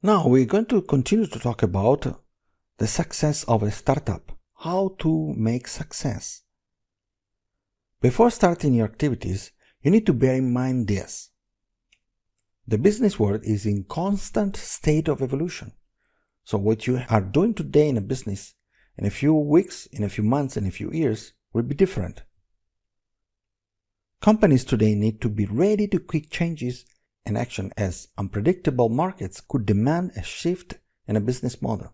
Now we're going to continue to talk about the success of a startup, how to make success. Before starting your activities, you need to bear in mind this. The business world is in constant state of evolution. So what you are doing today in a business, in a few weeks, in a few months, in a few years, will be different. Companies today need to be ready to quick changes and action, as unpredictable markets could demand a shift in a business model.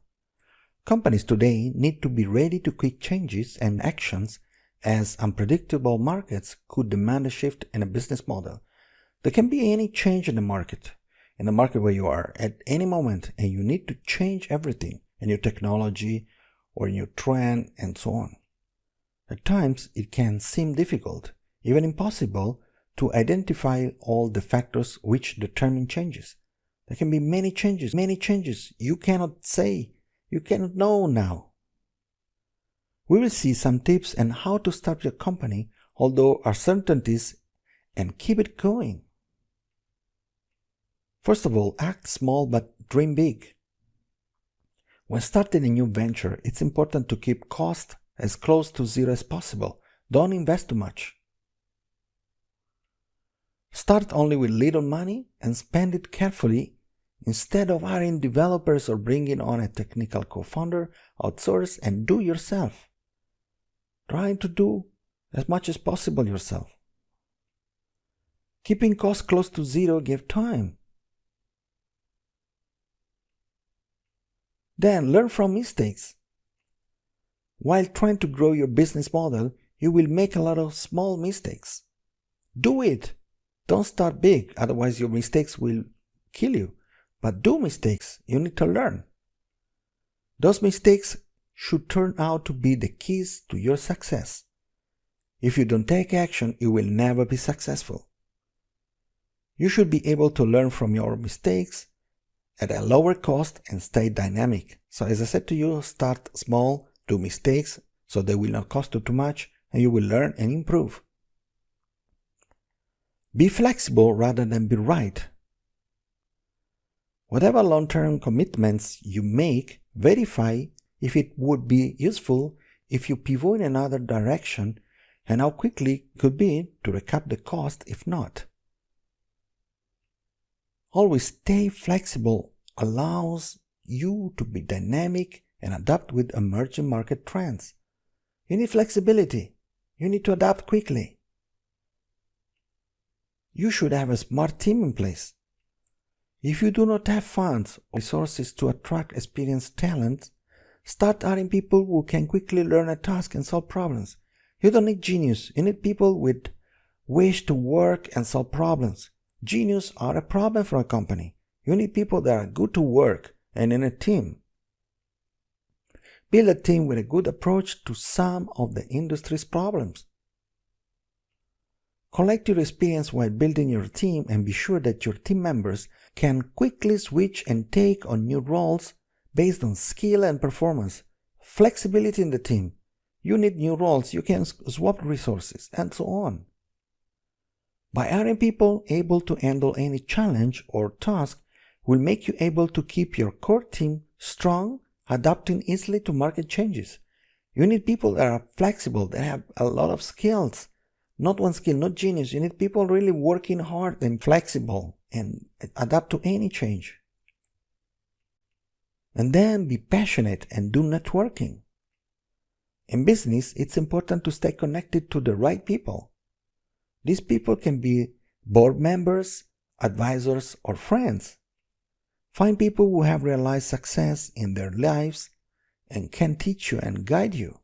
Companies today need to be ready to quick changes and actions, as unpredictable markets could demand a shift in a business model. There can be any change in the market where you are at any moment, and you need to change everything in your technology or in your trend and so on. At times, it can seem difficult, even impossible, to identify all the factors which determine changes. There can be many changes you cannot say, you cannot know now. We will see some tips on how to start your company, although uncertainties, and keep it going. First of all, act small but dream big. When starting a new venture, it's important to keep costs as close to zero as possible. Don't invest too much. Start only with little money and spend it carefully. Instead of hiring developers or bringing on a technical co-founder, outsource and do yourself. Try to do as much as possible yourself. Keeping costs close to zero gives time. Then learn from mistakes. While trying to grow your business model, you will make a lot of small mistakes. Do it. Don't start big, otherwise your mistakes will kill you. But do mistakes. You need to learn. Those mistakes should turn out to be the keys to your success. If you don't take action, you will never be successful. You should be able to learn from your mistakes at a lower cost and stay dynamic. So as I said to you, start small, do mistakes, so they will not cost you too much, and you will learn and improve. Be flexible rather than be right. Whatever long-term commitments you make, verify if it would be useful if you pivot in another direction, and how quickly it could be to recoup the cost if not. Always stay flexible allows you to be dynamic and adapt with emerging market trends. You need flexibility. You need to adapt quickly. You should have a smart team in place. If you do not have funds or resources to attract experienced talent, start hiring people who can quickly learn a task and solve problems. You don't need genius. You need people with wish to work and solve problems. Genius are a problem for a company. You need people that are good to work and in a team. Build a team with a good approach to some of the industry's problems. Collect your experience while building your team and be sure that your team members can quickly switch and take on new roles based on skill and performance. Flexibility in the team. You need new roles, you can swap resources, and so on. By hiring people able to handle any challenge or task will make you able to keep your core team strong, adapting easily to market changes. You need people that are flexible, that have a lot of skills. Not one skill, not genius. You need people really working hard and flexible and adapt to any change. And then be passionate and do networking. In business, it's important to stay connected to the right people. These people can be board members, advisors, or friends. Find people who have realized success in their lives and can teach you and guide you.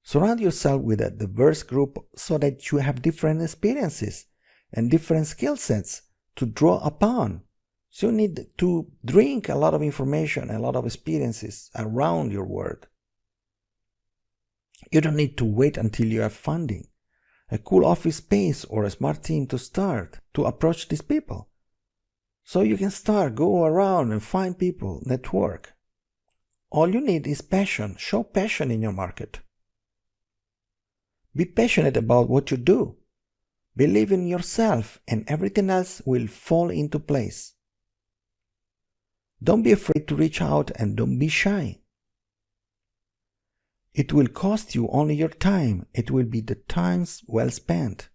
Surround yourself with a diverse group so that you have different experiences and different skill sets to draw upon. So you need to drink a lot of information, a lot of experiences around your world. You don't need to wait until you have funding, a cool office space, or a smart team to start to approach these people. So you can start, go around and find people, network. All you need is passion. Show passion in your market. Be passionate about what you do. Believe in yourself and everything else will fall into place. Don't be afraid to reach out and don't be shy. It will cost you only your time. It will be the times well spent.